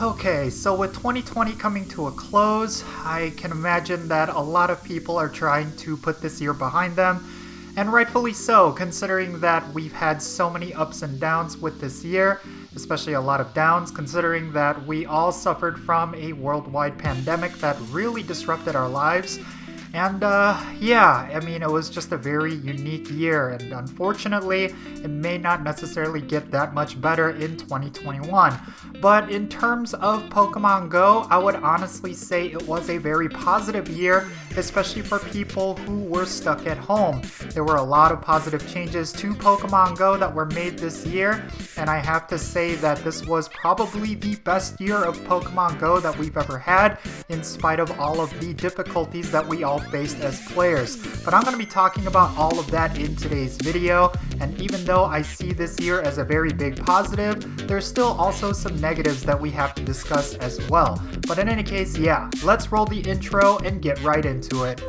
Okay, so with 2020 coming to a close, I can imagine that a lot of people are trying to put this year behind them, and rightfully so, considering that we've had so many ups and downs with this year, especially a lot of downs, considering that we all suffered from a worldwide pandemic that really disrupted our lives. And it was just a very unique year, and unfortunately, it may not necessarily get that much better in 2021. But in terms of Pokemon Go, I would honestly say it was a very positive year, especially for people who were stuck at home. There were a lot of positive changes to Pokemon Go that were made this year, and I have to say that this was probably the best year of Pokemon Go that we've ever had, in spite of all of the difficulties that we all faced as players. But I'm going to be talking about all of that in today's video, and even though I see this year as a very big positive, there's still also some negatives that we have to discuss as well. But in any case, yeah, let's roll the intro and get right into it.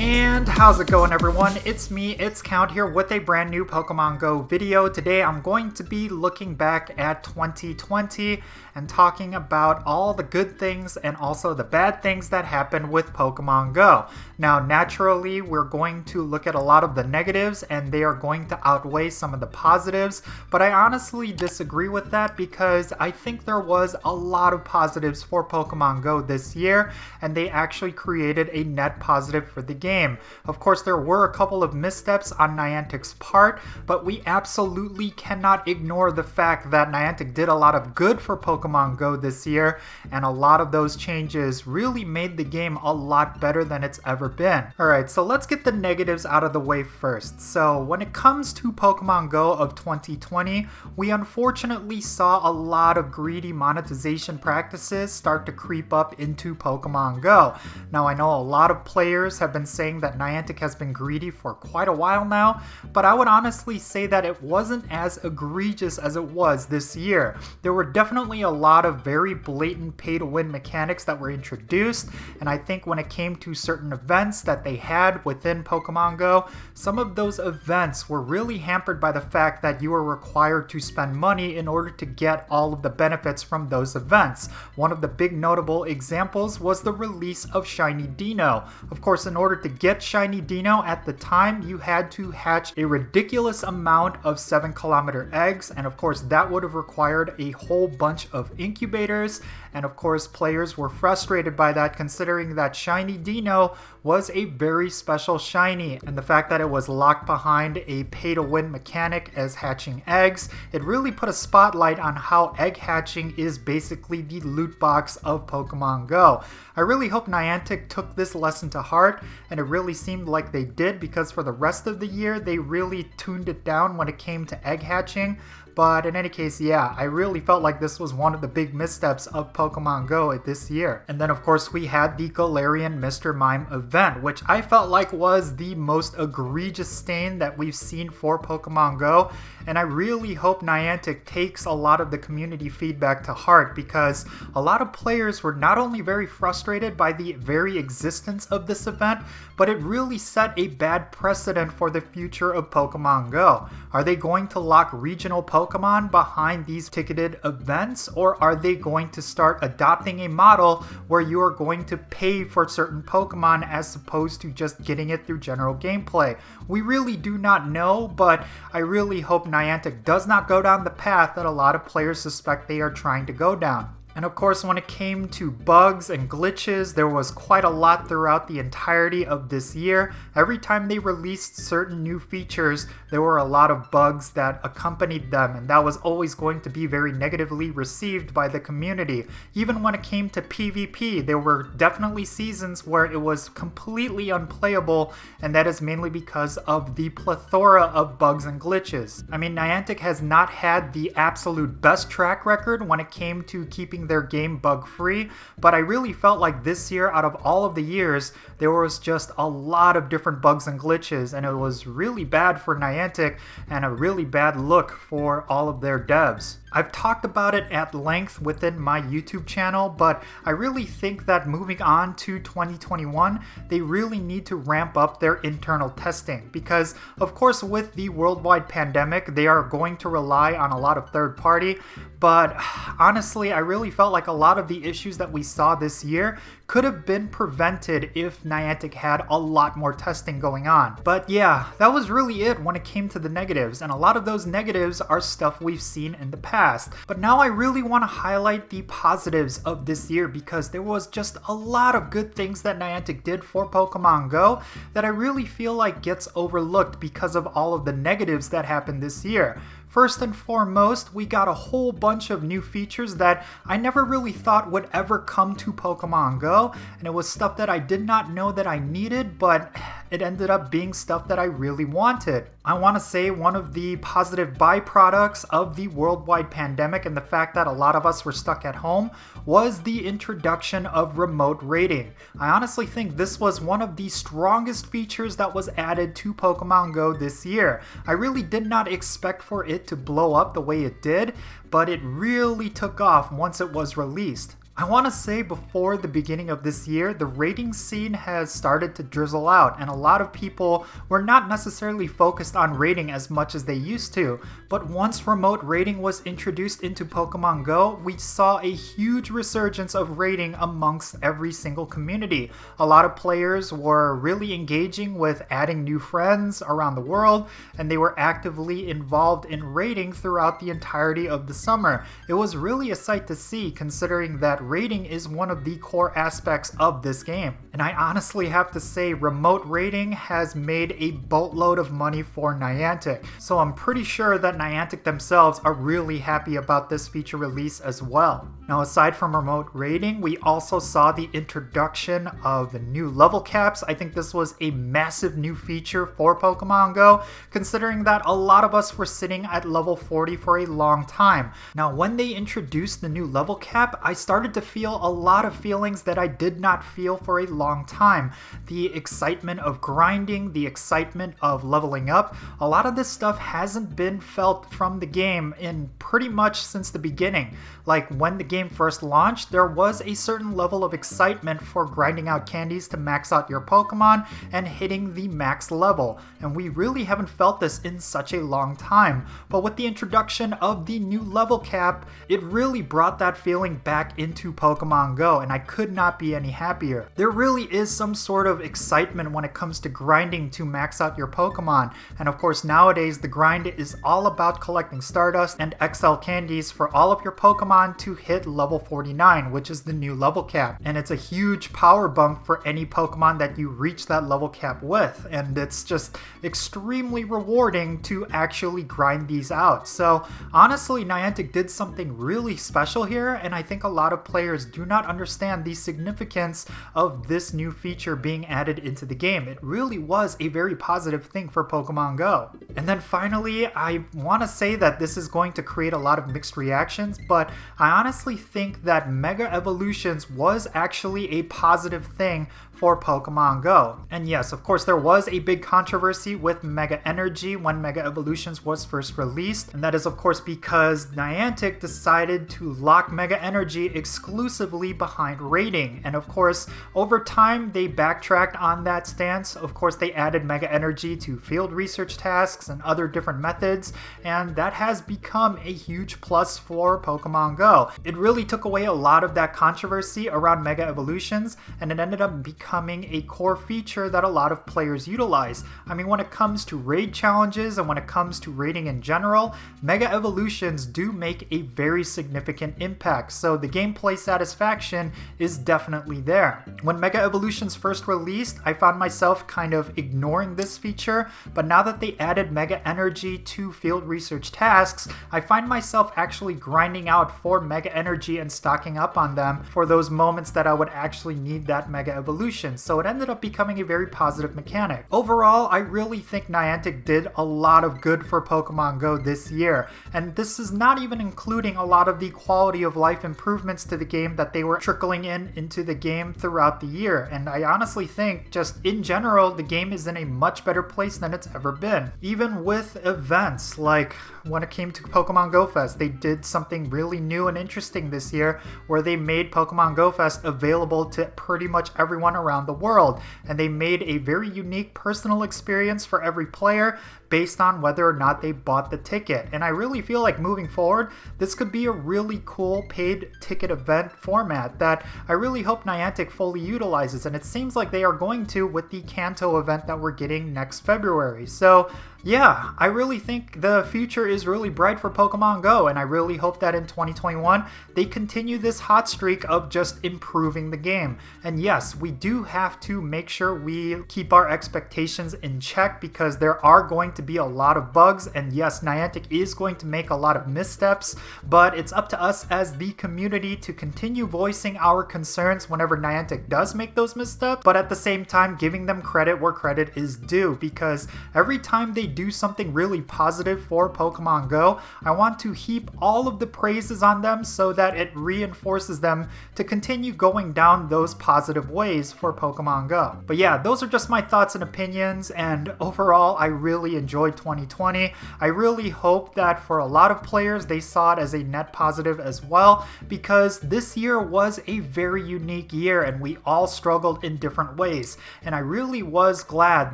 And how's it going, everyone? It's me, it's Count here with a brand new Pokemon Go video. Today I'm going to be looking back at 2020 and talking about all the good things and also the bad things that happened with Pokemon Go. Now, naturally, we're going to look at a lot of the negatives and they are going to outweigh some of the positives, but I honestly disagree with that because I think there was a lot of positives for Pokemon Go this year, and they actually created a net positive for the game. Of course, there were a couple of missteps on Niantic's part, but we absolutely cannot ignore the fact that Niantic did a lot of good for Pokemon Go this year, and a lot of those changes really made the game a lot better than it's ever been. Alright, so let's get the negatives out of the way first. So when it comes to Pokemon Go of 2020, we unfortunately saw a lot of greedy monetization practices start to creep up into Pokemon Go. Now, I know a lot of players have been saying that Niantic has been greedy for quite a while now, but I would honestly say that it wasn't as egregious as it was this year. There were definitely a lot of very blatant pay-to-win mechanics that were introduced, and I think when it came to certain events that they had within Pokemon Go, some of those events were really hampered by the fact that you were required to spend money in order to get all of the benefits from those events. One of the big notable examples was the release of Shiny Dino. Of course, in order to get Shiny Dino at the time, you had to hatch a ridiculous amount of 7-kilometer eggs, and of course that would have required a whole bunch of incubators, and of course players were frustrated by that, considering that Shiny Dino was a very special shiny, and the fact that it was locked behind a pay-to-win mechanic as hatching eggs, it really put a spotlight on how egg hatching is basically the loot box of Pokemon Go. I really hope Niantic took this lesson to heart, and it really seemed like they did, because for the rest of the year they really tuned it down when it came to egg hatching. But in any case, yeah, I really felt like this was one of the big missteps of Pokemon Go this year. And then of course we had the Galarian Mr. Mime event, which I felt like was the most egregious stain that we've seen for Pokemon Go. And I really hope Niantic takes a lot of the community feedback to heart, because a lot of players were not only very frustrated by the very existence of this event, but it really set a bad precedent for the future of Pokemon Go. Are they going to lock regional Pokemon behind these ticketed events, or are they going to start adopting a model where you are going to pay for certain Pokemon as opposed to just getting it through general gameplay? We really do not know, but I really hope Niantic does not go down the path that a lot of players suspect they are trying to go down. And of course, when it came to bugs and glitches, there was quite a lot throughout the entirety of this year. Every time they released certain new features, there were a lot of bugs that accompanied them, and that was always going to be very negatively received by the community. Even when it came to PvP, there were definitely seasons where it was completely unplayable, and that is mainly because of the plethora of bugs and glitches. I mean, Niantic has not had the absolute best track record when it came to keeping their game bug-free, but I really felt like this year, out of all of the years, there was just a lot of different bugs and glitches, and it was really bad for Niantic and a really bad look for all of their devs. I've talked about it at length within my YouTube channel, but I really think that moving on to 2021, they really need to ramp up their internal testing because, of course, with the worldwide pandemic, they are going to rely on a lot of third party. But honestly, I really felt like a lot of the issues that we saw this year could have been prevented if Niantic had a lot more testing going on. But yeah, that was really it when it came to the negatives, and a lot of those negatives are stuff we've seen in the past. But now I really want to highlight the positives of this year because there was just a lot of good things that Niantic did for Pokemon Go that I really feel like gets overlooked because of all of the negatives that happened this year. First and foremost, we got a whole bunch of new features that I never really thought would ever come to Pokemon Go, and it was stuff that I did not know that I needed, but it ended up being stuff that I really wanted. I want to say one of the positive byproducts of the worldwide pandemic and the fact that a lot of us were stuck at home was the introduction of remote raiding. I honestly think this was one of the strongest features that was added to Pokemon Go this year. I really did not expect for it to blow up the way it did, but it really took off once it was released. I want to say before the beginning of this year, the raiding scene has started to drizzle out, and a lot of people were not necessarily focused on raiding as much as they used to. But once remote raiding was introduced into Pokemon Go, we saw a huge resurgence of raiding amongst every single community. A lot of players were really engaging with adding new friends around the world, and they were actively involved in raiding throughout the entirety of the summer. It was really a sight to see, considering that raiding is one of the core aspects of this game. And I honestly have to say remote raiding has made a boatload of money for Niantic. So I'm pretty sure that Niantic themselves are really happy about this feature release as well. Now, aside from remote raiding, we also saw the introduction of the new level caps. I think this was a massive new feature for Pokemon Go, considering that a lot of us were sitting at level 40 for a long time. Now, when they introduced the new level cap, I started to feel a lot of feelings that I did not feel for a long time. The excitement of grinding, the excitement of leveling up, a lot of this stuff hasn't been felt from the game in pretty much since the beginning. Like when the game first launched, there was a certain level of excitement for grinding out candies to max out your Pokemon and hitting the max level, and we really haven't felt this in such a long time. But with the introduction of the new level cap, it really brought that feeling back into Pokemon Go, and I could not be any happier. There really is some sort of excitement when it comes to grinding to max out your Pokemon, and of course nowadays the grind is all about collecting Stardust and XL candies for all of your Pokemon to hit level 49, which is the new level cap, and it's a huge power bump for any Pokemon that you reach that level cap with, and it's just extremely rewarding to actually grind these out. So honestly, Niantic did something really special here, and I think a lot of players do not understand the significance of this new feature being added into the game. It really was a very positive thing for Pokemon Go. And then finally, I want to say that this is going to create a lot of mixed reactions, but I honestly think that Mega Evolutions was actually a positive thing for Pokemon Go. And yes, of course, there was a big controversy with Mega Energy when Mega Evolutions was first released, and that is of course because Niantic decided to lock Mega Energy exclusively behind raiding, and of course, over time they backtracked on that stance. Of course, they added Mega Energy to field research tasks and other different methods, and that has become a huge plus for Pokemon Go. It really took away a lot of that controversy around Mega Evolutions, and it ended up becoming a core feature that a lot of players utilize. I mean, when it comes to raid challenges and when it comes to raiding in general, Mega Evolutions do make a very significant impact, so the gameplay satisfaction is definitely there. When Mega Evolutions first released, I found myself kind of ignoring this feature, but now that they added Mega Energy to field research tasks, I find myself actually grinding out for Mega Energy energy and stocking up on them for those moments that I would actually need that Mega Evolution. So it ended up becoming a very positive mechanic. Overall, I really think Niantic did a lot of good for Pokemon Go this year, and this is not even including a lot of the quality of life improvements to the game that they were trickling into the game throughout the year. And I honestly think just in general, the game is in a much better place than it's ever been. Even with events like when it came to Pokemon Go Fest, they did something really new and interesting this year where they made Pokemon Go Fest available to pretty much everyone around the world, and they made a very unique personal experience for every player based on whether or not they bought the ticket. And I really feel like moving forward, this could be a really cool paid ticket event format that I really hope Niantic fully utilizes, and it seems like they are going to with the Kanto event that we're getting next February. So yeah, I really think the future is really bright for Pokemon Go, and I really hope that in 2021 they continue this hot streak of just improving the game. And yes, we do have to make sure we keep our expectations in check because there are going to be a lot of bugs, and yes, Niantic is going to make a lot of missteps, but it's up to us as the community to continue voicing our concerns whenever Niantic does make those missteps, but at the same time giving them credit where credit is due, because every time they do something really positive for Pokemon Go, I want to heap all of the praises on them so that it reinforces them to continue going down those positive ways for Pokemon Go. But yeah, those are just my thoughts and opinions, and overall I really enjoyed 2020. I really hope that for a lot of players they saw it as a net positive as well, because this year was a very unique year and we all struggled in different ways, and I really was glad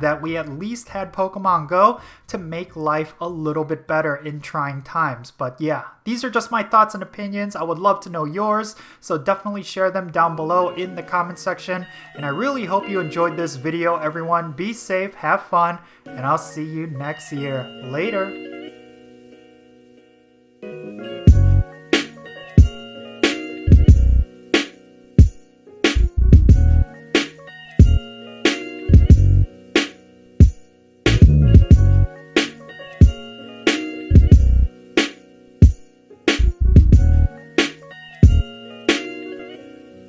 that we at least had Pokemon Go to make life a little bit better in trying times. But yeah, these are just my thoughts and opinions. I would love to know yours, so definitely share them down below in the comment section. And I really hope you enjoyed this video, everyone. Be safe, have fun, and I'll see you next year. Later!